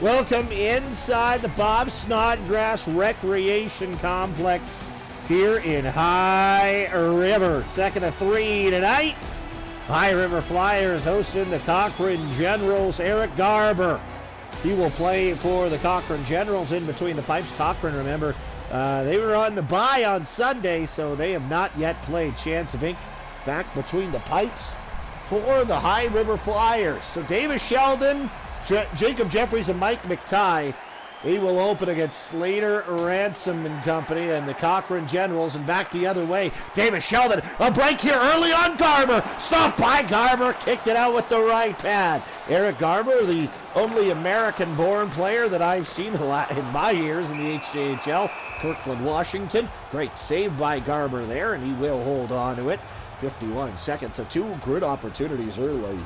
Welcome inside the Bob Snodgrass Recreation Complex here in High River. Second of 3 tonight. High River Flyers hosting the Cochrane Generals. Eric Garber, he will play for the Cochrane Generals in between the pipes. Cochrane, remember, they were on the bye on Sunday, so they have not yet played. Chance of ink back between the pipes for the High River Flyers. So Davis Sheldon, Jacob Jeffries, and Mike McTighe, he will open against Slater, Ransom and company and the Cochrane Generals. And back the other way, Davis Sheldon, a break here early on Garber. Stopped by Garber, kicked it out with the right pad. Eric Garber, the only American-born player that I've seen in my years in the HJHL. Kirkland, Washington. Great save by Garber there, and he will hold on to it. 51 seconds, so 2 good opportunities early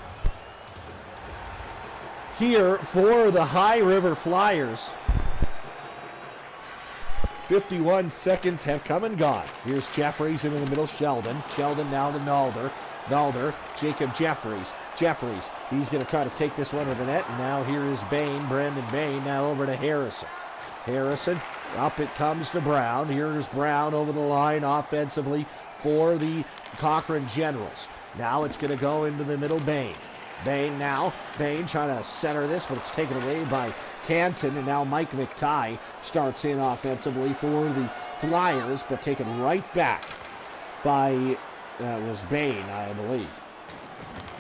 here for the High River Flyers. 51 seconds have come and gone. Here's Jeffries into the middle, Sheldon. Sheldon now to Nalder. Nalder, Jacob Jeffries. Jeffries, he's going to try to take this one to the net. And now here is Bain, Brandon Bain, now over to Harrison. Harrison, up it comes to Brown. Here's Brown over the line offensively for the Cochrane Generals. Now it's going to go into the middle, Bain. Bain now. Bain trying to center this, but it's taken away by Canton. And now Mike McTighe starts in offensively for the Flyers, but taken right back by, was Bain, I believe.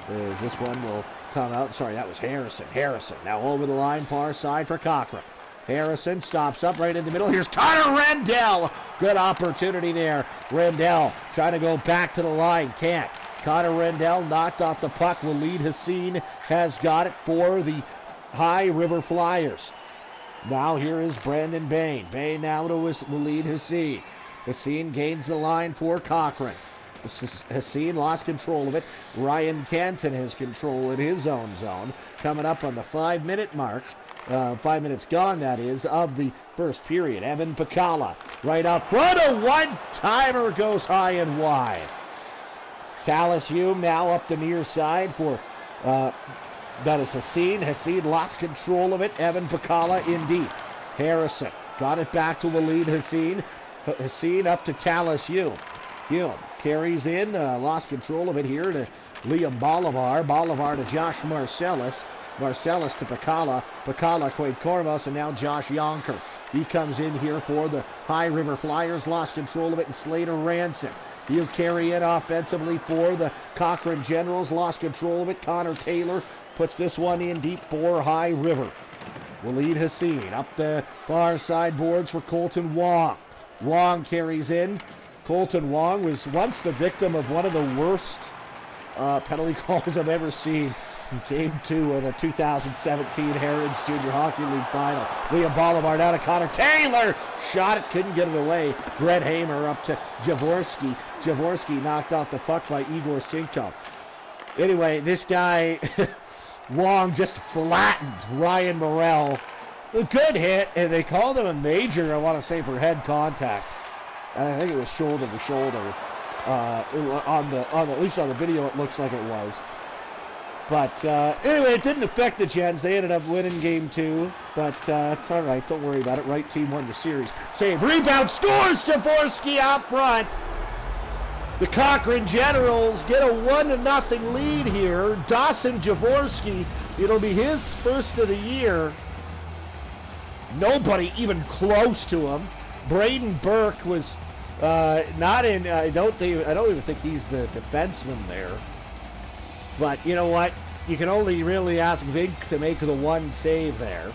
As this one will come out. Sorry, that was Harrison. Harrison now over the line, far side for Cochrane. Harrison stops up right in the middle. Here's Connor Rendell. Good opportunity there. Rendell trying to go back to the line. Can't. Connor Rendell knocked off the puck. Waleed Hassine has got it for the High River Flyers. Now here is Brandon Bain. Bain now to Waleed Hassine. Hassine gains the line for Cochrane. Hassine lost control of it. Ryan Canton has control in his own zone. Coming up on the 5-minute mark. 5 minutes gone, that is, of the first period. Evan Pacala right up front. A one-timer goes high and wide. Tallis Hume now up the near side for, that is Hassine. Hassine lost control of it. Evan Pacala in deep. Harrison got it back to Waleed Hassine. Hassine up to Tallis Hume. Hume carries in, lost control of it here to Liam Bolivar. Bolivar to Josh Marcellus. Marcellus to Pacala. Pacala, Quade Corvus, and now Josh Yonker. He comes in here for the High River Flyers. Lost control of it, and Slater Ransom. He'll carry it offensively for the Cochrane Generals. Lost control of it. Connor Taylor puts this one in deep for High River. Waleed Hassine up the far side boards for Colton Wong. Wong carries in. Colton Wong was once the victim of one of the worst penalty calls I've ever seen. He came to the 2017 Heritage Junior Hockey League Final. Liam Bolivar down to Connor Taylor. Shot it, couldn't get it away. Brett Hamer up to Jaworski. Jaworski knocked off the puck by Igor Sinko. Anyway, this guy, Wong, just flattened Ryan Morrell. A good hit, and they called him a major, I want to say, for head contact. And I think it was shoulder to shoulder. At least on the video, it looks like it was. But anyway, it didn't affect the Gens. They ended up winning game 2. But it's all right. Don't worry about it. Right team won the series. Save, rebound, scores! Jaworski out front. The Cochrane Generals get a 1-0 lead here. Dawson Jaworski, it'll be his first of the year. Nobody even close to him. Braden Burke was not in. I don't even think he's the defenseman there. But you know what? You can only really ask Vink to make the one save there.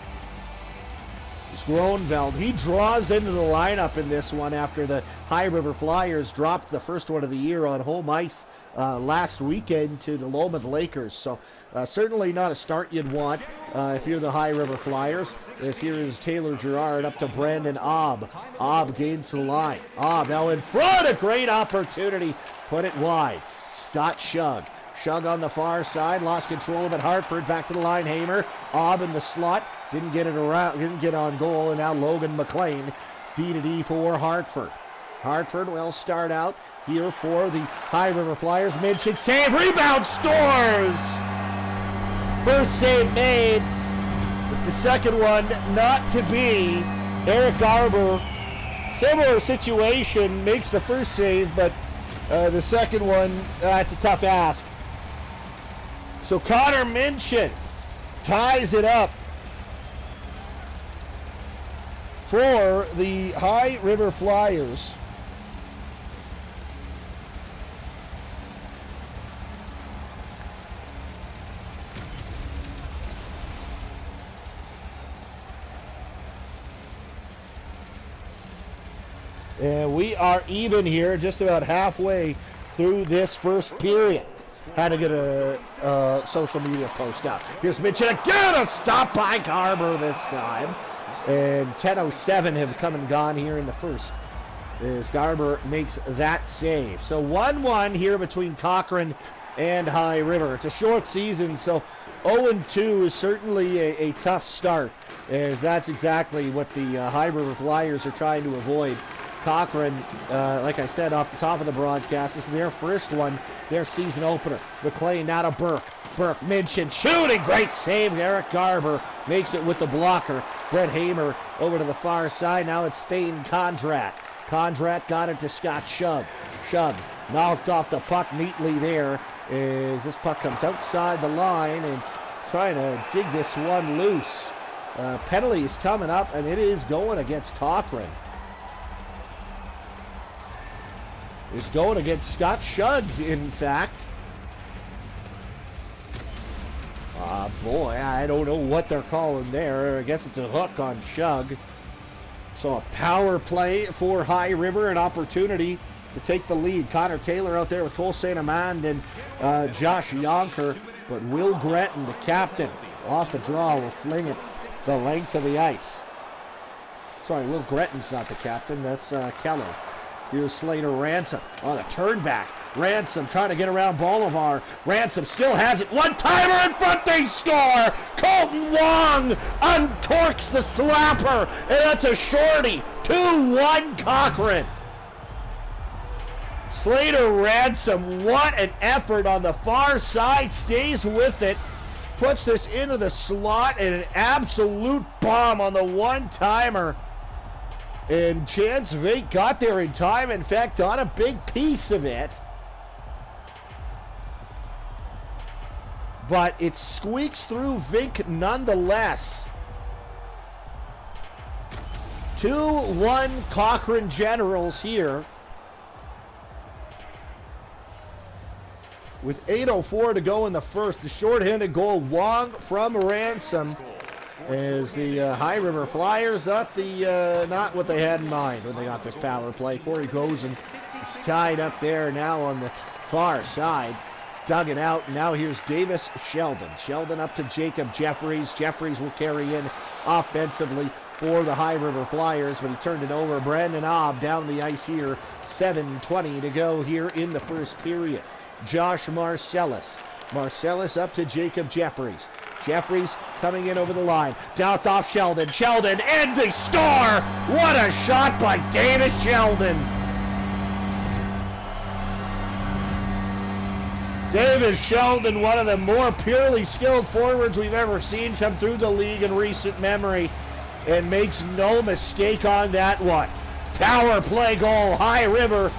It's Gronveld. He draws into the lineup in this one after the High River Flyers dropped the first one of the year on home ice last weekend to the Lomond Lakers. So certainly not a start you'd want if you're the High River Flyers. As here is Taylor Gerard up to Brandon Obb. Obb gains the line. Obb now in front. A great opportunity. Put it wide. Scott Shug. Shug on the far side, lost control of it. Hartford back to the line. Hamer, Obb in the slot, didn't get it around, didn't get on goal, and now Logan McLean beat it for Hartford. Hartford will start out here for the High River Flyers. Minchik save, rebound, scores! First save made. The The second one not to be. Eric Garber, similar situation, makes the first save, but the second one, that's a tough ask. So Connor Minchin ties it up for the High River Flyers. And we are even here, just about halfway through this first period. Had to get a social media post out. Here's Mitchell again, a stop by Garber this time. And 10:07 have come and gone here in the first as Garber makes that save. So 1-1 here between Cochrane and High River. It's a short season, so 0-2 is certainly a tough start, as that's exactly what the High River Flyers are trying to avoid. Cochrane, like I said off the top of the broadcast, this is their first one, their season opener. McLean now to Burke. Burke, Minchin, shooting, great save. Eric Garber makes it with the blocker. Brett Hamer over to the far side. Now it's Thane Condrat. Condrat got it to Scott Shug. Shug knocked off the puck neatly there as this puck comes outside the line and trying to dig this one loose. Penalty is coming up, and it is going against Cochrane. Is going against Scott Shug, in fact. Boy, I don't know what they're calling there. I guess it's a hook on Shug. So a power play for High River, an opportunity to take the lead. Connor Taylor out there with Cole St. Amand and Josh Yonker. But Will Gretton, the captain, off the draw, will fling it the length of the ice. Sorry, Will Gretton's not the captain. That's Keller. Here's Slater Ransom on a turnback. Ransom trying to get around Bolivar. Ransom still has it. One-timer in front, they score! Colton Wong uncorks the slapper, and that's a shorty. 2-1 Cochrane. Slater Ransom, what an effort on the far side, stays with it. Puts this into the slot, and an absolute bomb on the one-timer. And Chance Vink got there in time. In fact, got a big piece of it. But it squeaks through Vink nonetheless. 2-1 Cochrane Generals here. With 8:04 to go in the first. The shorthanded goal, Wong from Ransom. As the High River Flyers not what they had in mind when they got this power play. Corey Gozen is tied up there now on the far side. Dug it out. Now here's Davis Sheldon. Sheldon up to Jacob Jeffries. Jeffries will carry in offensively for the High River Flyers, but he turned it over. Brandon Obb down the ice here. 7:20 to go here in the first period. Josh Marcellus. Marcellus up to Jacob Jeffries. Jeffries coming in over the line. Doused off Sheldon. Sheldon, and they score! What a shot by Davis Sheldon! Davis Sheldon, one of the more purely skilled forwards we've ever seen come through the league in recent memory, and makes no mistake on that one. Power play goal, High River.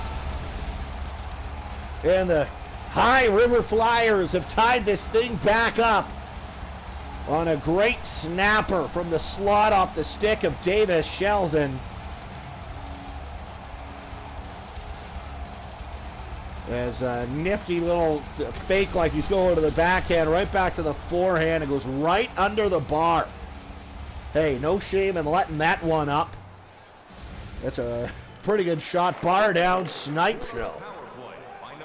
And the High River Flyers have tied this thing back up on a great snapper from the slot off the stick of Davis Sheldon. As a nifty little fake, like he's going to the backhand, right back to the forehand. It goes right under the bar. Hey, no shame in letting that one up. That's a pretty good shot. Bar down, snipe show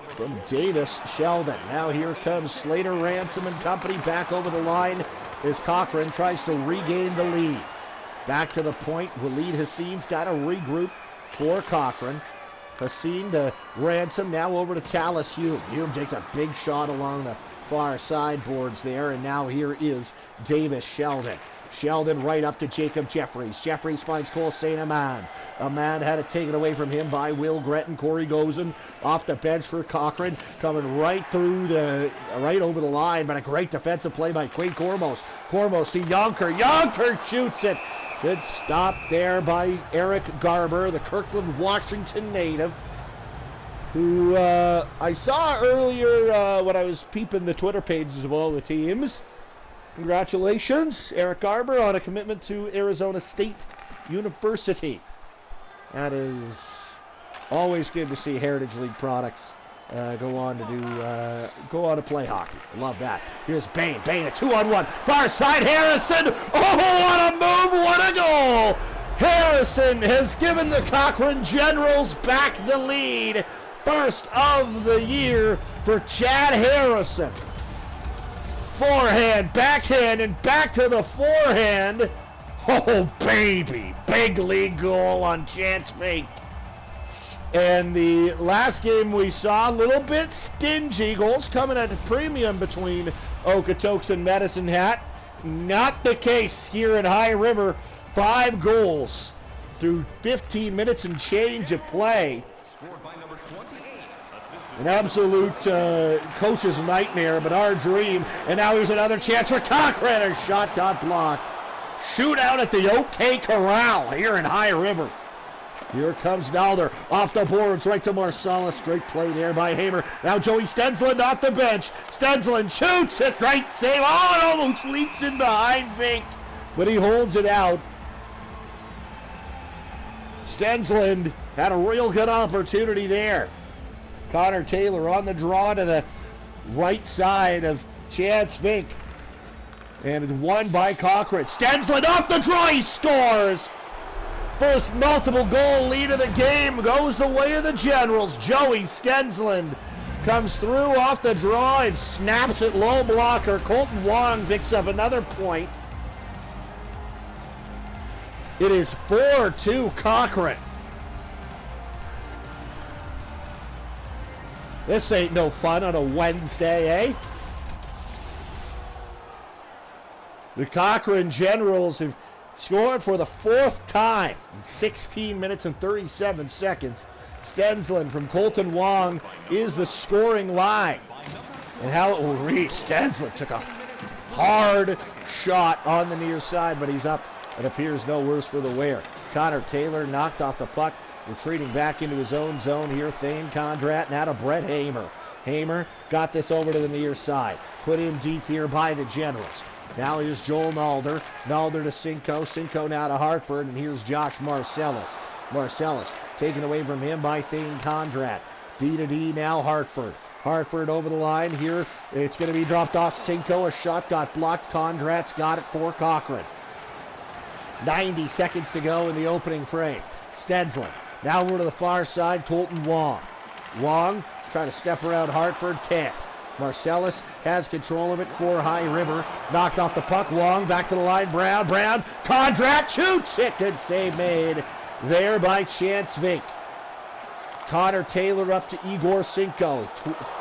from Davis Sheldon. Now here comes Slater Ransom and company back over the line as Cochrane tries to regain the lead. Back to the point. Waleed Hassein's got to regroup for Cochrane. Hassine to Ransom, now over to Tallis Hume. Hume takes a big shot along the far sideboards there, and now here is Davis Sheldon. Sheldon right up to Jacob Jeffries. Jeffries finds Cole St. Amand. Amand had it taken away from him by Will Gretton. Corey Gozen off the bench for Cochrane. Coming right over the line, but a great defensive play by Quade Cormos. Cormos to Yonker. Yonker shoots it. Good stop there by Eric Garber, the Kirkland, Washington native, who I saw earlier when I was peeping the Twitter pages of all the teams. Congratulations, Eric Garber, on a commitment to Arizona State University. That is always good to see Heritage League products go on to play hockey. Love that. Here's Bain. Bain, a 2-on-1. Far side, Harrison. Oh, what a move, what a goal. Harrison has given the Cochrane Generals back the lead. First of the year for Chad Harrison. Forehand, backhand, and back to the forehand. Oh, baby. Big league goal on Chance Fink. And the last game we saw, a little bit stingy. Goals coming at a premium between Okotoks and Medicine Hat. Not the case here in High River. 5 goals through 15 minutes and change of play. An absolute coach's nightmare, but our dream. And now here's another chance for Cochrane. A shot got blocked. Shootout at the OK Corral here in High River. Here comes Nalder off the boards right to Marsalis. Great play there by Hamer. Now Joey Stensland off the bench. Stensland shoots it. Great save. Oh, it almost leaks in behind Vink, but he holds it out. Stensland had a real good opportunity there. Connor Taylor on the draw to the right side of Chance Vink. And won by Cochrane. Stensland off the draw. He scores. First multiple goal lead of the game goes the way of the Generals. Joey Stensland comes through off the draw and snaps it low blocker. Colton Wong picks up another point. It is 4-2 Cochrane. This ain't no fun on a Wednesday, eh? The Cochrane Generals have scored for the 4th time in 16 minutes and 37 seconds. Stensland from Colton Wong is the scoring line. And how it will reach. Stensland took a hard shot on the near side, but he's up. It appears no worse for the wear. Connor Taylor knocked off the puck, retreating back into his own zone here. Thane Condrat, now to Brett Hamer. Hamer got this over to the near side. Put in deep here by the Generals. Now here's Joel Nalder. Nalder to Cinco. Cinco now to Hartford. And here's Josh Marcellus. Marcellus taken away from him by Thane Condrat. D-to-D now Hartford. Hartford over the line here. It's going to be dropped off Cinco. A shot got blocked. Condrat's got it for Cochrane. 90 seconds to go in the opening frame. Stensland. Now over to the far side. Colton Wong. Wong trying to step around Hartford. Can't. Marcellus has control of it for High River. Knocked off the puck. Wong back to the line. Brown. Condrat shoots it. Good save made there by Chance Vink. Connor Taylor up to Igor Cinco.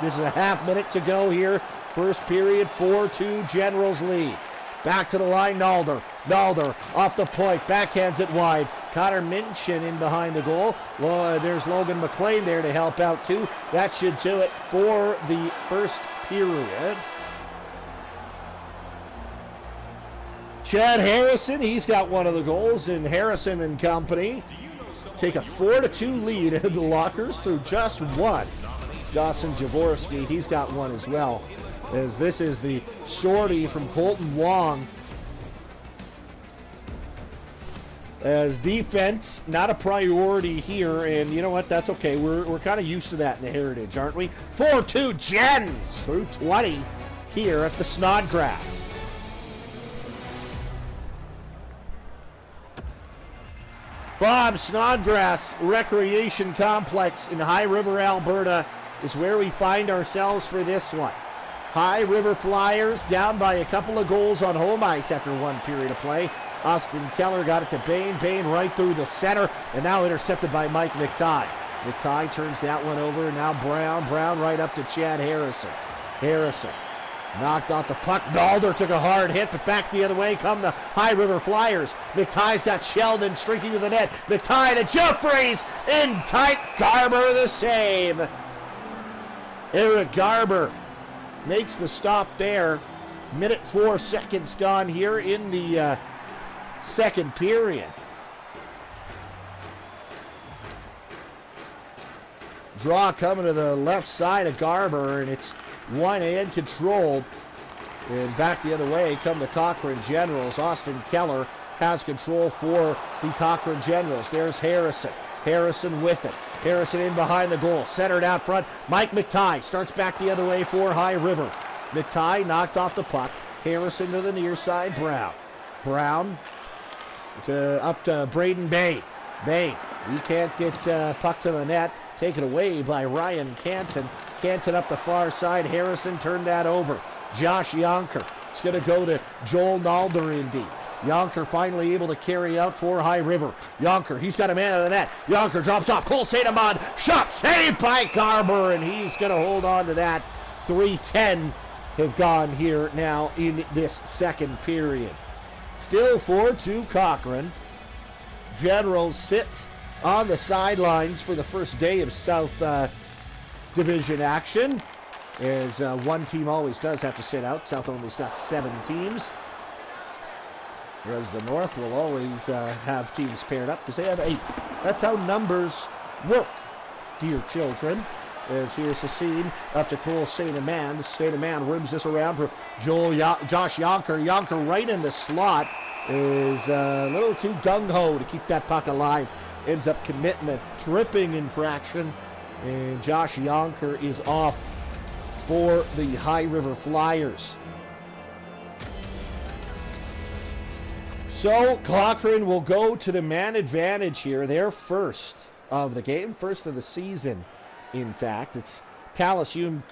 This is a half minute to go here. First period, 4-2 Generals lead. Back to the line, Nalder. Nalder off the point. Backhands it wide. Connor Minchin in behind the goal. Well, there's Logan McLean there to help out too. That should do it for the first period. Chad Harrison, he's got one of the goals, and Harrison and company take a 4-2 lead into the lockers through just one. Dawson Jaworski, he's got one as well, as this is the shorty from Colton Wong. As defense, not a priority here, and you know what? That's okay. We're kind of used to that in the Heritage, aren't we? 4-2 Gens through 20 here at the Snodgrass. Bob Snodgrass Recreation Complex in High River, Alberta is where we find ourselves for this one. High River Flyers down by a couple of goals on home ice after one period of play. Austin Keller got it to Bain. Bain right through the center, and now intercepted by Mike McTighe. McTighe turns that one over, and now Brown. Brown right up to Chad Harrison. Harrison Knocked off the puck. Nalder took a hard hit, but back the other way come the High River Flyers. McTie's got Sheldon streaking to the net. McTie to Jeffries. In tight. Garber the save. Eric Garber makes the stop there. Minute 4 seconds gone here in the second period. Draw coming to the left side of Garber, and it's one-hand controlled. And back the other way come the Cochrane Generals. Austin Keller has control for the Cochrane Generals. There's Harrison. Harrison with it. Harrison in behind the goal. Centered out front. Mike McTie starts back the other way for High River. McTie knocked off the puck. Harrison to the near side. Brown. Brown up to Braden Bay. Bay. He can't get puck to the net. Taken away by Ryan Canton. Canton up the far side. Harrison turned that over. Josh Yonker. It's going to go to Joel Nalder in deep. Yonker finally able to carry out for High River. Yonker, he's got a man of the net. Yonker drops off. Cole St. Amand. Shot saved by Garber, and he's going to hold on to that. 3:10 have gone here now in this second period. Still 4-2 Cochrane. Generals sit on the sidelines for the first day of South Division action, as one team always does have to sit out. South only's got 7 teams, whereas the North will always have teams paired up because they have 8. That's how numbers work, dear children. As here's the scene up to Cole St. Amand. St. Amand rims this around for Josh Yonker. Yonker right in the slot is a little too gung-ho to keep that puck alive. Ends up committing a tripping infraction, and Josh Yonker is off for the High River Flyers. So Cochrane will go to the man advantage here. They're first of the game, first of the season. In fact, it's Tallis Hume,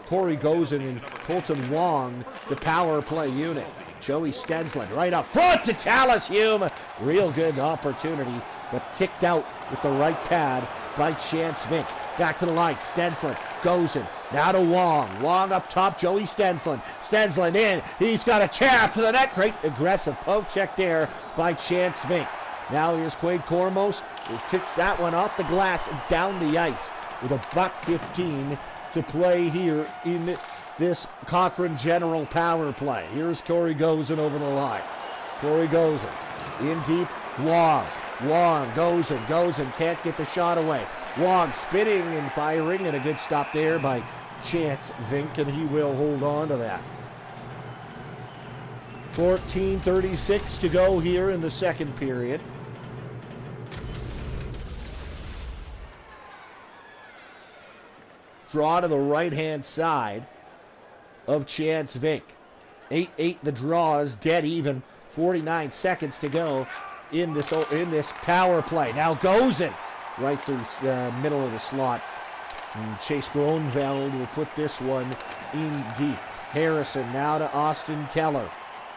Corey Gozen, and Colton Wong, the power play unit. Joey Stensland right up front to Tallis Hume. Real good opportunity, but kicked out with the right pad by Chance Vink. Back to the line. Stensland, Gozen, now to Wong. Wong up top, Joey Stensland. Stensland in. He's got a chance to the net. Great aggressive poke check there by Chance Vink. Now here's Quade Cormos, who kicks that one off the glass and down the ice with a $1:15 to play here in this Cochrane General power play. Here's Corey Gozen over the line. Corey Gozen in deep. Wong. Gozen can't get the shot away. Wong spinning and firing, and a good stop there by Chance Vink, and he will hold on to that. 14:36 to go here in the second period. Draw to the right-hand side of Chance Vink. 8-8 the draw is dead even. 49 seconds to go in this power play. Now Gozen right through the middle of the slot. And Chase Gronveld will put this one in deep. Harrison now to Austin Keller.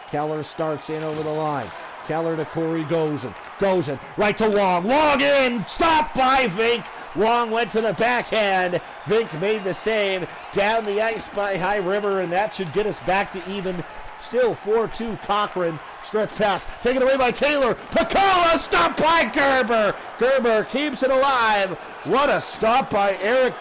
Keller starts in over the line. Keller to Corey Gozen. Gozen right to Wong. Wong in! Stopped by Vink. Wong went to the backhand. Vink made the save. Down the ice by High River, and that should get us back to even. Still 4-2 Cochrane. Stretch pass. Taken away by Taylor. Pacala stopped by Gerber. Gerber keeps it alive. What a stop by Eric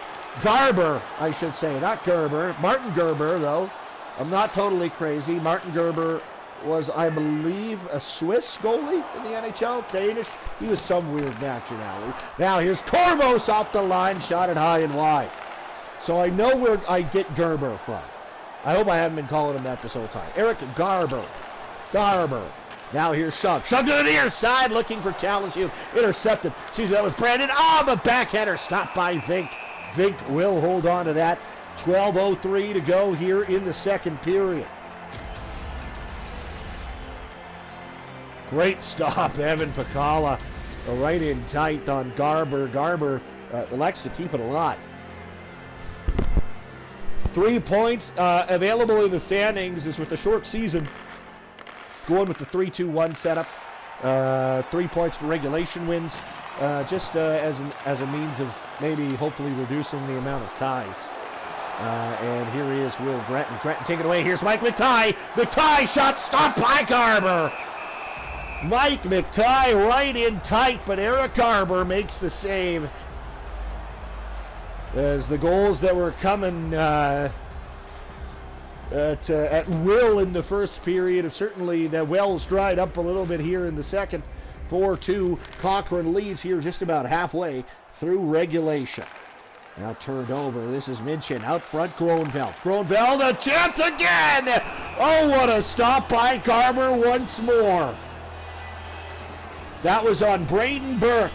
Garber, I should say. Not Gerber. Martin Gerber, though. I'm not totally crazy. Martin Gerber was, I believe, a Swiss goalie in the NHL. Danish. He was some weird nationality. Now here's Cormos off the line. Shot it high and wide. So I know where I get Gerber from. I hope I haven't been calling him that this whole time. Eric Garber. Now here's Shug. Shug to the near side looking for Tallis Hume. Intercepted. Excuse me, that was Brandon. But backhander stopped by Vink. Vink will hold on to that. 12:03 to go here in the second period. Great stop, Evan Pacala. Right in tight on Garber. Garber likes to keep it alive. 3 points available in the standings is with the short season. Going with the 3-2-1 setup. 3 points for regulation wins. Just as a means of maybe hopefully reducing the amount of ties. And here is Will Gretton. Gretton taken away. Here's Mike McTighe. McTighe shot stopped by Garber. Mike McTighe right in tight, but Eric Garber makes the save. As the goals that were coming at will in the first period, certainly the wells dried up a little bit here in the second. 4-2, Cochrane leads here just about halfway through regulation. Now turned over. This is Minchin. Out front, Gronveld. Gronveld, a chance again! Oh, what a stop by Garber once more. That was on Braden Burke.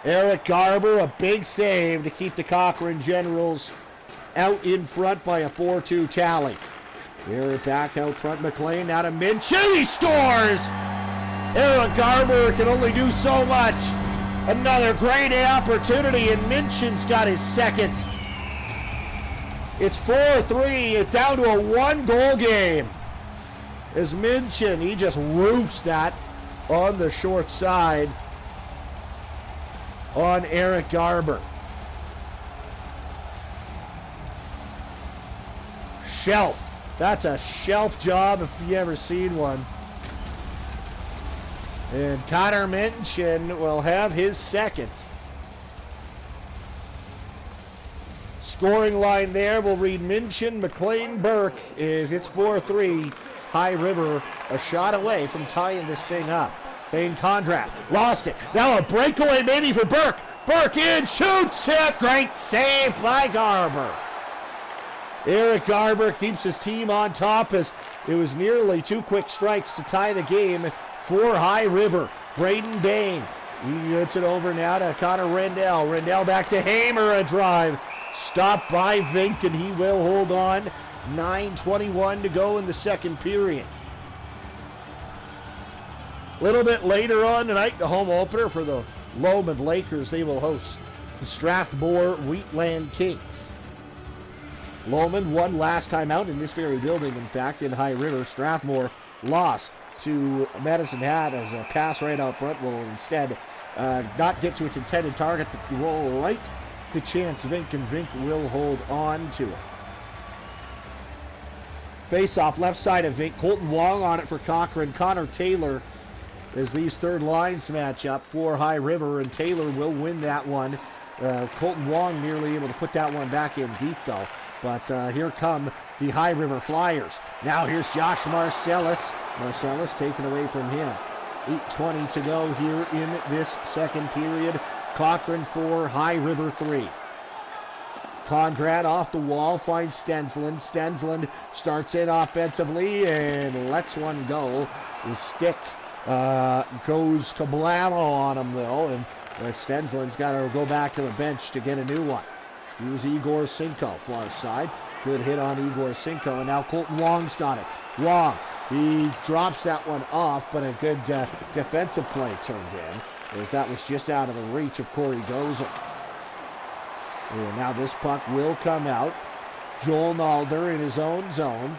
Eric Garber, a big save to keep the Cochrane Generals out in front by a 4-2 tally. Here back out front, McLean. Now to Minchin. He scores! Eric Garber can only do so much. Another great opportunity, and Minchin's got his second. It's 4-3, down to a one-goal game. As Minchin, he just roofs that on the short side on Eric Garber. Shelf. That's a shelf job if you ever seen one. And Connor Minchin will have his second. Scoring line there will read Minchin, McLean, Burke. It's 4-3. High River a shot away from tying this thing up. Thane Conrad lost it. Now a breakaway maybe for Burke. Burke in, shoots it. Great save by Garber. Eric Garber keeps his team on top as it was nearly two quick strikes to tie the game for High River. Braden Bain. He gets it over now to Connor Rendell. Rendell back to Hamer, a drive. Stopped by Vink, and he will hold on. 9:21 to go in the second period. A little bit later on tonight, the home opener for the Lomond Lakers. They will host the Strathmore Wheatland Kings. Lomond won last time out in this very building, in fact, in High River. Strathmore lost to Medicine Hat as a pass right out front will instead not get to its intended target, but roll right to Chance Vink, and Vink will hold on to it. Face-off left side of Vink. Colton Wong on it for Cochrane. Connor Taylor as these third lines match up for High River, and Taylor will win that one. Colton Wong nearly able to put that one back in deep though. But here come the High River Flyers. Now here's Josh Marcellus. Marcellus taken away from him. 8:20 to go here in this second period. Cochrane 4, High River 3. Conrad off the wall, finds Stensland. Stensland starts in offensively and lets one go. His stick goes kablamo on him though, and Stensland's got to go back to the bench to get a new one. Here's Igor Cinco, far side. Good hit on Igor Cinco, and now Colton Wong's got it. Wong, he drops that one off, but a good defensive play turned in, as that was just out of the reach of Corey Gozen. And now this puck will come out. Joel Nalder in his own zone,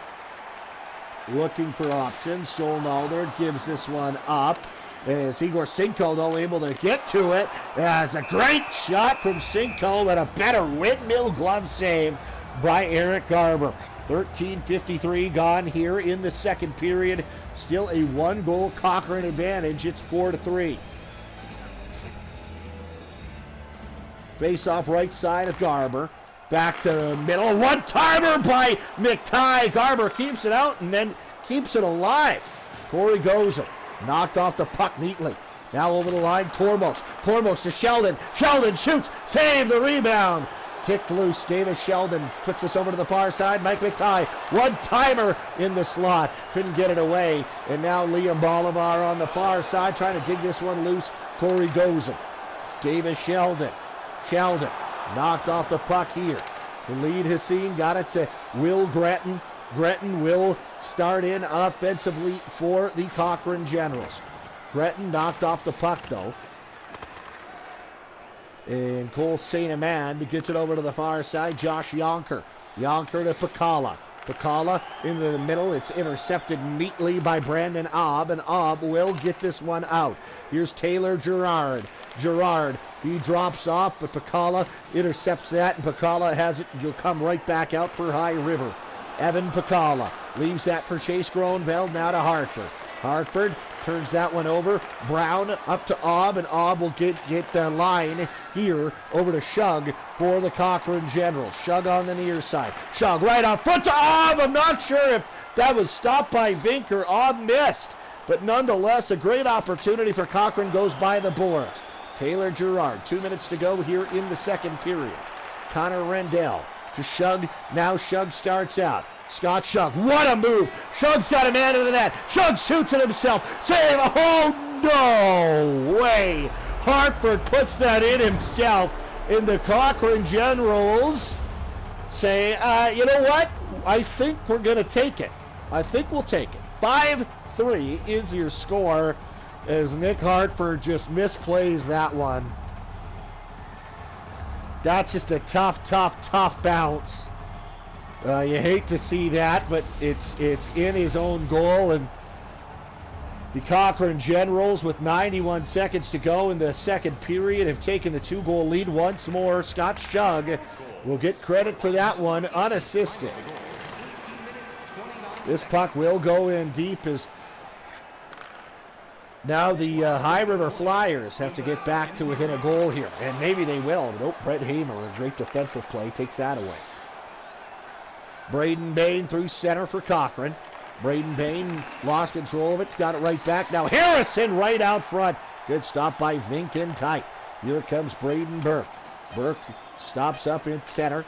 looking for options. Joel Nalder gives this one up. As Igor Cinco, though, able to get to it. As a great shot from Cinco, and a better windmill glove save by Eric Garber. 13:53 gone here in the second period. Still a one-goal Cochrane advantage. It's 4-3. Face-off right side of Garber. Back to the middle. One-timer by McTighe. Garber keeps it out and then keeps it alive. Corey Gozen knocked off the puck neatly. Now over the line, Tormos. Tormos to Sheldon. Sheldon shoots. Save the rebound. Kicked loose. Davis Sheldon puts this over to the far side. Mike McTighe. One-timer in the slot. Couldn't get it away. And now Liam Bolivar on the far side trying to dig this one loose. Corey Gozen. Davis Sheldon. Sheldon knocked off the puck here. The lead has seen. Got it to Will Gretton. Gretton will start in offensively for the Cochrane Generals. Gretton knocked off the puck though. And Cole St. Amand gets it over to the far side. Josh Yonker. Yonker to Pacala. Pacala into the middle. It's intercepted neatly by Brandon Obb, and Obb will get this one out. Here's Taylor Gerard. Gerard, he drops off, but Pacala intercepts that, and Pacala has it. He'll come right back out for High River. Evan Pacala leaves that for Chase Gronveld, now to Hartford. Hartford turns that one over. Brown up to Obb, and Obb will get the line here over to Shug for the Cochrane Generals. Shug on the near side. Shug right out front to Obb. I'm not sure if that was stopped by Vink or Obb missed, but nonetheless, a great opportunity for Cochrane goes by the boards. Taylor Gerard, 2 minutes to go here in the second period. Connor Rendell to Shug. Now Shug starts out. Scott Shug, what a move! Shug's got a man in the net. Shug shoots it himself. Save! Oh, no way! Hartford puts that in himself. And the Cochrane Generals say, you know what? I think we're going to take it. I think we'll take it. 5-3 is your score as Nick Hartford just misplays that one. That's just a tough bounce. You hate to see that, but it's in his own goal, and the Cochrane Generals, with 91 seconds to go in the second period, have taken the 2-goal lead once more. Scott Shug will get credit for that one, unassisted. This puck will go in deep as now the High River Flyers have to get back to within a goal here, and maybe they will. Nope, Brett Hamer, a great defensive play, takes that away. Braden Bain through center for Cochrane. Braden Bain lost control of it, got it right back. Now Harrison right out front. Good stop by Vink in tight. Here comes Braden Burke. Burke stops up in center.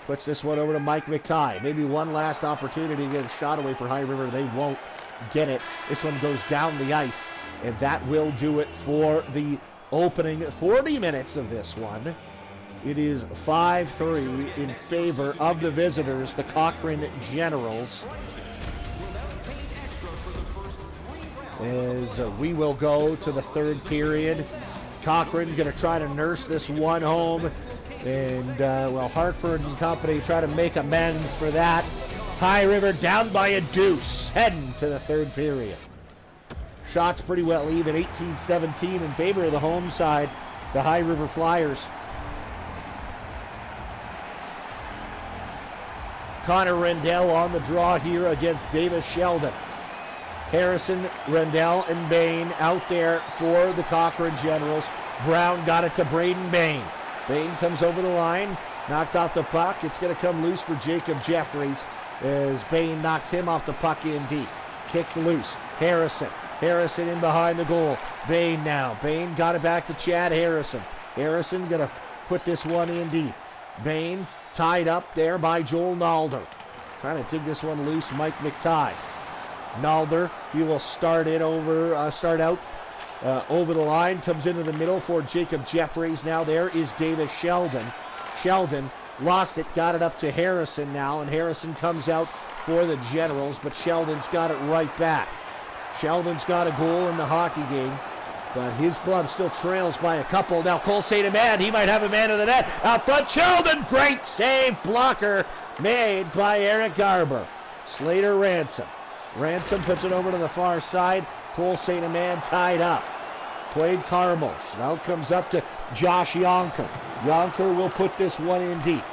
Puts this one over to Mike McTighe. Maybe one last opportunity to get a shot away for High River. They won't get it. This one goes down the ice, and that will do it for the opening 40 minutes of this one. It is 5-3 in favor of the visitors, the Cochrane Generals. As we will go to the third period. Cochrane going to try to nurse this one home. And, Hartford and company try to make amends for that. High River down by a deuce, heading to the third period. Shots pretty well even, 18-17 in favor of the home side, the High River Flyers. Connor Rendell on the draw here against Davis Sheldon. Harrison, Rendell, and Bain out there for the Cochrane Generals. Brown got it to Braden Bain. Bain comes over the line, knocked off the puck. It's going to come loose for Jacob Jeffries as Bain knocks him off the puck in deep. Kicked loose. Harrison in behind the goal. Bain now. Bain got it back to Chad Harrison. Harrison going to put this one in deep. Bain tied up there by Joel Nalder. Trying to dig this one loose, Mike McTighe. Nalder, he will start out over the line, comes into the middle for Jacob Jeffries. Now there is Davis Sheldon. Sheldon lost it, got it up to Harrison now, and Harrison comes out for the Generals, but Sheldon's got it right back. Sheldon's got a goal in the hockey game, but his club still trails by a couple. Now Cole St. Amand, he might have a man in the net. Out front, Sheldon, great save, blocker made by Eric Garber. Slater Ransom. Ransom puts it over to the far side. Cole St. Amand tied up. Played Carmels. Now comes up to Josh Yonker. Yonker will put this one in deep.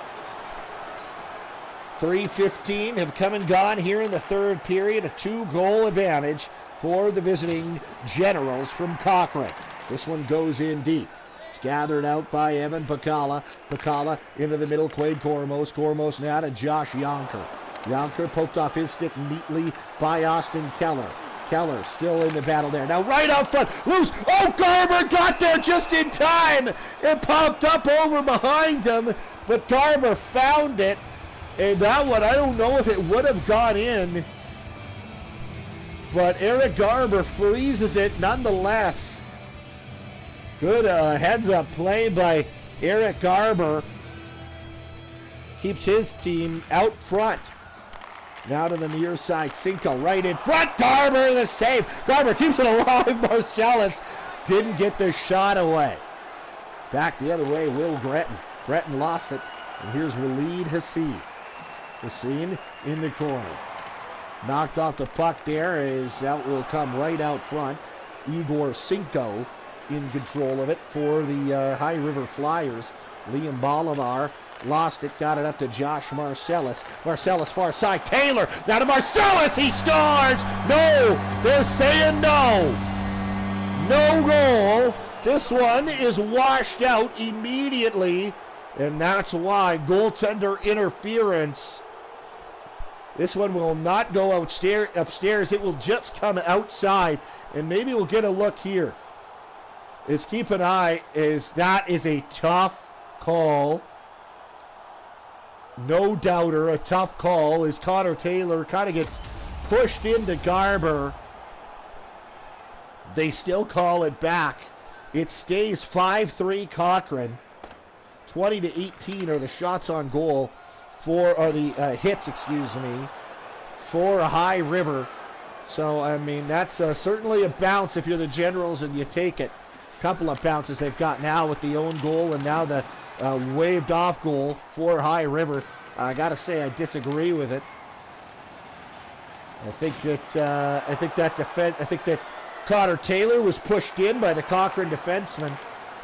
3:15 have come and gone here in the third period. A 2-goal advantage for the visiting Generals from Cochrane. This one goes in deep. It's gathered out by Evan Pacala. Pacala into the middle, Quade Cormos. Cormos now to Josh Yonker. Yonker poked off his stick neatly by Austin Keller. Keller still in the battle there. Now right out front, loose. Oh, Garber got there just in time. It popped up over behind him, but Garber found it. And that one, I don't know if it would have gone in, but Eric Garber freezes it nonetheless. Good heads-up play by Eric Garber. Keeps his team out front. Now to the near side, Cinco right in front. Garber the save. Garber keeps it alive. Marcellus didn't get the shot away. Back the other way, Will Gretton. Gretton lost it. And here's Waleed Hasid. Haseen in the corner. Knocked off the puck there as that will come right out front. Igor Cinco in control of it for the High River Flyers. Liam Bolivar lost it, got it up to Josh Marcellus. Marcellus far side, Taylor, now to Marcellus, he scores! No, they're saying no. No goal. This one is washed out immediately, and that's why goaltender interference. This one will not go upstairs. It will just come outside, and maybe we'll get a look here. Let's keep an eye, as that is a tough call. No doubter, a tough call as Connor Taylor kind of gets pushed into Garber. They still call it back. It stays 5-3 Cochrane. 20-18 are the shots on goal or the hits, for High River. So, I mean, that's certainly a bounce if you're the Generals and you take it. A couple of bounces they've got now with the own goal and now the waved off goal for High River. I got to say, I disagree with it. I think that Connor Taylor was pushed in by the Cochrane defenseman.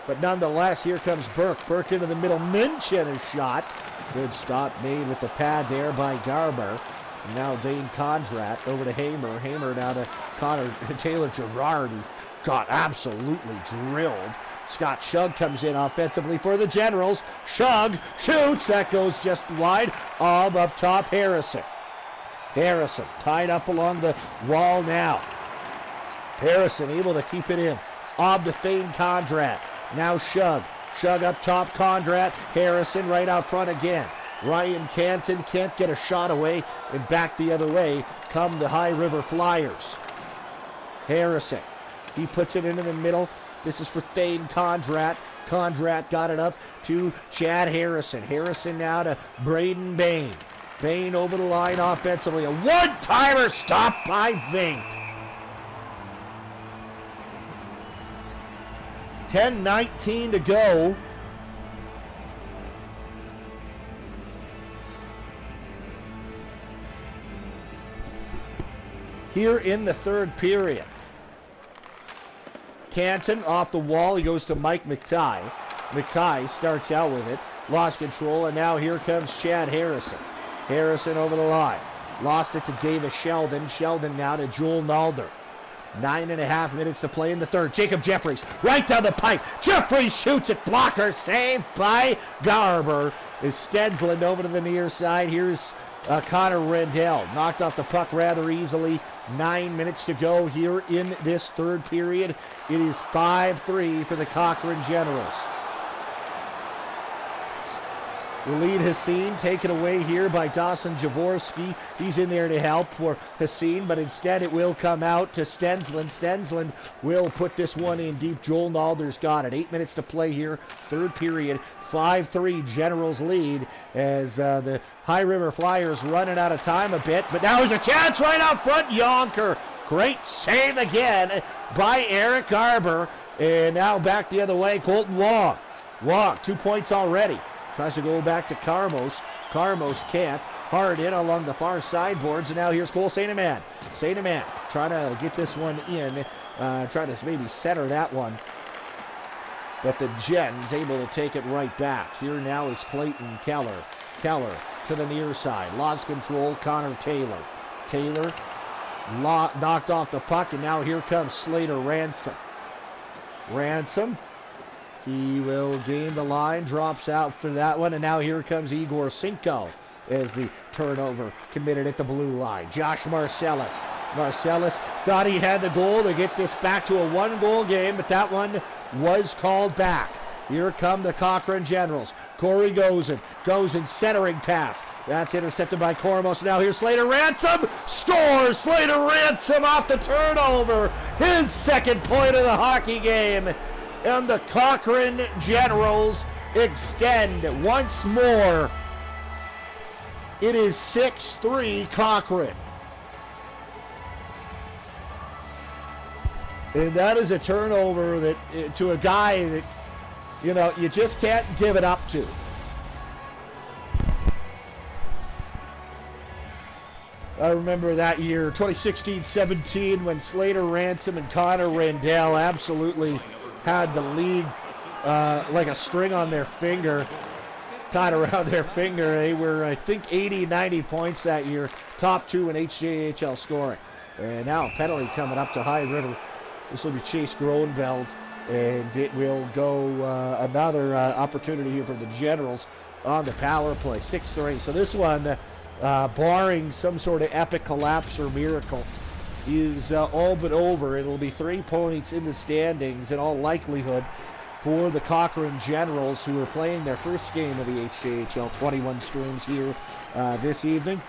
But nonetheless, here comes Burke. Burke into the middle. Minchin a shot. Good stop made with the pad there by Garber. And now Dane Condrat over to Hamer. Hamer now to Connor Taylor Gerard, who got absolutely drilled. Scott Shug comes in offensively for the Generals. Shug shoots. That goes just wide. Up top, Harrison. Harrison tied up along the wall now. Harrison able to keep it in. To Thane Condrat. Now Shug. Shug up top, Condrat. Harrison right out front again. Ryan Canton can't get a shot away, and back the other way come the High River Flyers. Harrison. He puts it into the middle. This is for Thane Condrat. Condrat got it up to Chad Harrison. Harrison now to Braden Bain. Bain over the line offensively. A one-timer stopped by Vink. 10:19 to go. Here in the third period. Canton off the wall. He goes to Mike McTighe. McTighe starts out with it. Lost control, and now here comes Chad Harrison. Harrison over the line. Lost it to Davis Sheldon. Sheldon now to Joel Nalder. 9.5 minutes to play in the third. Jacob Jeffries right down the pipe. Jeffries shoots it. Blocker saved by Garber. Is Stensland over to the near side. Here's Connor Rendell. Knocked off the puck rather easily. 9 minutes to go here in this third period. It is 5-3 for the Cochrane Generals. Walid Haseen taken away here by Dawson Jaworski. He's in there to help for Haseen, but instead it will come out to Stensland. Stensland will put this one in deep. Joel Nalder's got it. 8 minutes to play here. Third period. 5-3 Generals lead as the High River Flyers running out of time a bit. But now there's a chance right out front. Yonker. Great save again by Eric Garber. And now back the other way. Colton Wong. Wong, 2 points already. Tries to go back to Carmos. Carmos can't. Hard in along the far sideboards. And now here's Cole St. Amand. St. Amand trying to get this one in. Trying to maybe center that one. But the Gens able to take it right back. Here now is Clayton Keller. Keller to the near side. Lost control. Connor Taylor. Taylor knocked off the puck. And now here comes Slater Ransom. Ransom. He will gain the line, drops out for that one, and now here comes Igor Cinco as the turnover committed at the blue line. Josh Marcellus. Marcellus thought he had the goal to get this back to a one-goal game, but that one was called back. Here come the Cochrane Generals. Corey Gozen centering pass. That's intercepted by Cormos. Now here's Slater Ransom. Scores! Slater Ransom off the turnover. His second point of the hockey game. And the Cochrane Generals extend once more. It is 6-3 Cochrane. And that is a turnover that to a guy that, you know, you just can't give it up to. I remember that year, 2016-17, when Slater Ransom and Connor Randall absolutely had the league like a string on their finger, tied around their finger. They were, I think, 80, 90 points that year, top 2 in HJHL scoring. And now a penalty coming up to High River. This will be Chase Gronveld, and it will go another opportunity here for the Generals on the power play, 6-3. So this one, barring some sort of epic collapse or miracle, is all but over. It'll be 3 points in the standings in all likelihood for the Cochrane Generals, who are playing their first game of the HJHL21 streams here this evening.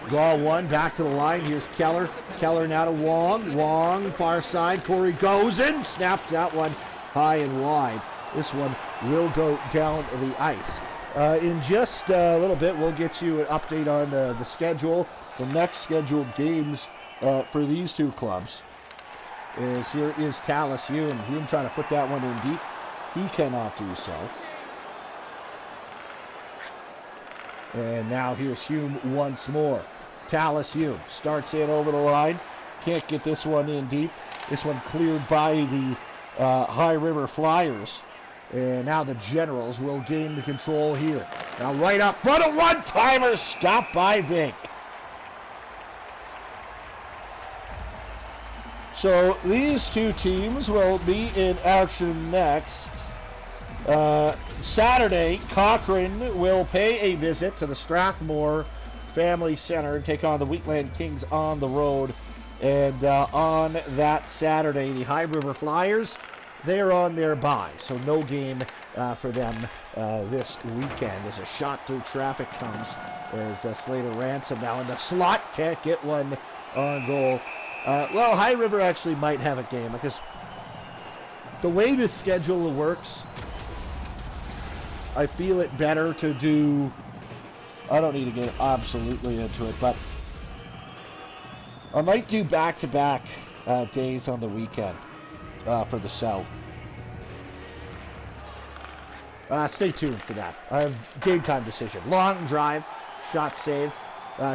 Draw one, back to the line. Here's Keller. Keller now to Wong. Wong, far side. Corey goes in. Snapped that one high and wide. This one will go down the ice. In just a little bit, we'll get you an update on the schedule, the next scheduled games for these two clubs. Here is Tallis Hume. Hume trying to put that one in deep. He cannot do so. And now here's Hume once more. Tallis Hume starts in over the line. Can't get this one in deep. This one cleared by the High River Flyers. And now the Generals will gain the control here. Now right up front, a one-timer stopped by Vink. So these two teams will be in action next. Saturday, Cochrane will pay a visit to the Strathmore Family Center and take on the Wheatland Kings on the road. And on that Saturday, the High River Flyers, they're on their bye, so no game for them this weekend. As a shot through traffic comes as Slater Ransom now in the slot, can't get one on goal. Well, High River actually might have a game, because the way this schedule works, I feel it better to do, I don't need to get absolutely into it, but I might do back-to-back days on the weekend for the South. Stay tuned for that. I have game time decision. Long drive, shot save.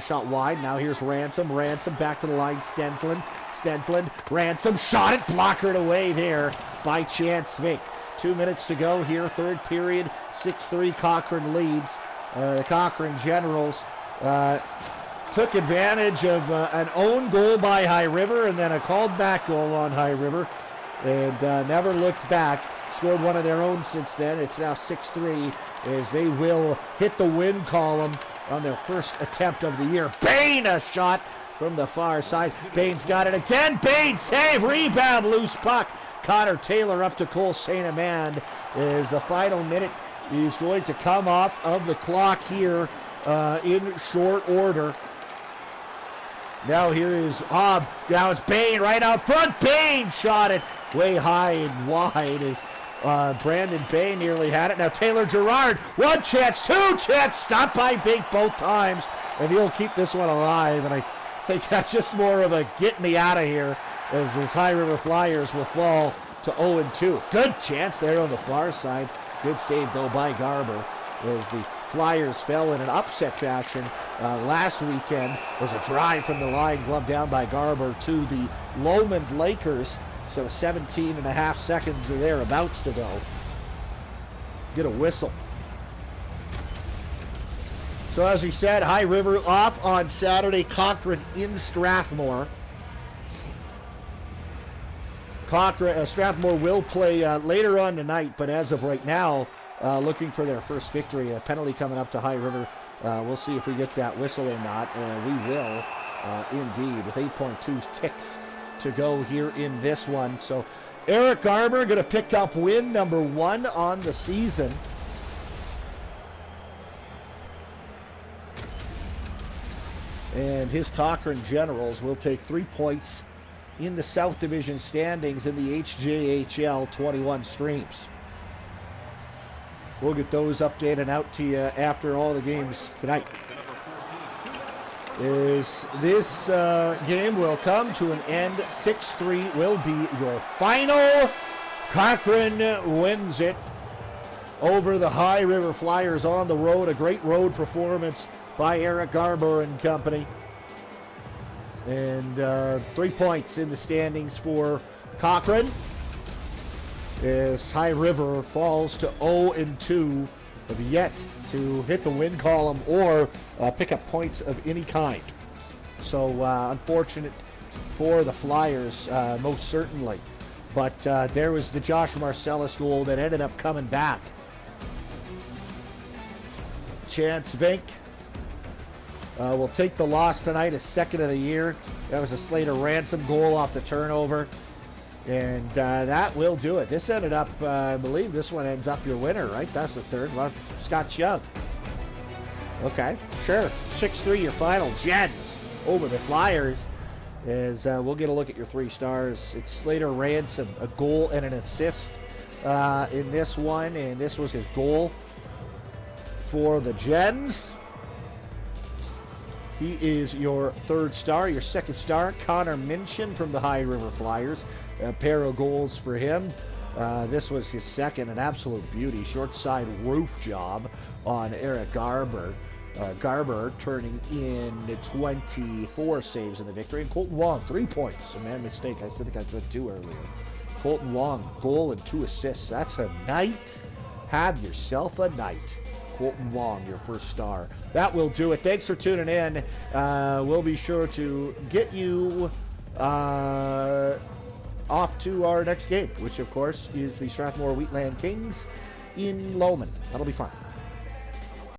Shot wide. Now here's Ransom. Ransom back to the line. Stensland. Stensland. Ransom. Shot it. Blockered away there by Chance Vink. 2 minutes to go here. Third period. 6-3 Cochrane leads. The Cochrane Generals took advantage of an own goal by High River and then a called back goal on High River. And never looked back. Scored one of their own since then. It's now 6-3 as they will hit the win column on their first attempt of the year. Bain, a shot from the far side. Bain's got it again. Bain, save, rebound, loose puck. Connor Taylor up to Cole St. Amand as the final minute is going to come off of the clock here in short order. Now here is Hobb. Now it's Bain right out front. Bain shot it way high and wide as Brandon Bain nearly had it. Now Taylor Gerard, one chance, two chance, stopped by Vink both times, and he'll keep this one alive. And I think that's just more of a get me out of here as this High River Flyers will fall to 0-2. Good chance there on the far side. Good save though by Garber as the Flyers fell in an upset fashion last weekend. Was a drive from the line, gloved down by Garber to the Lomond Lakers. So 17 and a half seconds or thereabouts to go. Get a whistle. So as we said, High River off on Saturday. Cochrane in Strathmore. Strathmore will play later on tonight, but as of right now, looking for their first victory. A penalty coming up to High River. We'll see if we get that whistle or not. We will, indeed, with 8.2 ticks to go here in this one. So Eric Garber going to pick up win number 1 on the season. And his Cochrane Generals will take 3 points in the South Division standings in the HJHL 21 streams. We'll get those updated out to you after all the games tonight. This game will come to an end. 6-3 will be your final. Cochrane wins it over the High River Flyers on the road. A great road performance by Eric Garber and company. And 3 points in the standings for Cochrane, as High River falls to 0-2, have yet to hit the win column or pick up points of any kind. So unfortunate for the Flyers, most certainly. But there was the Josh Marcellus goal that ended up coming back. Chance Vink will take the loss tonight, his second of the year. That was a Slater Ransom goal off the turnover. And that will do it. This ended up, I believe this one ends up your winner, right? That's the third one. Scott Young. Okay, sure. 6-3 your final. Jens over the Flyers. As we'll get a look at your 3 stars. It's Slater Ransom, a goal and an assist in this one. And this was his goal for the Gens. He is your 3rd star. Your 2nd star, Connor Minchin from the High River Flyers. A pair of goals for him. This was his 2nd, an absolute beauty. Short side roof job on Eric Garber. Garber turning in 24 saves in the victory. And Colton Wong, 3 points. A man mistake. I think I said 2 earlier. Colton Wong, goal and 2 assists. That's a night. Have yourself a night. Colton Wong, your 1st star. That will do it. Thanks for tuning in. We'll be sure to get you off to our next game, which of course is the Strathmore Wheatland Kings in Lowland. That'll be fun.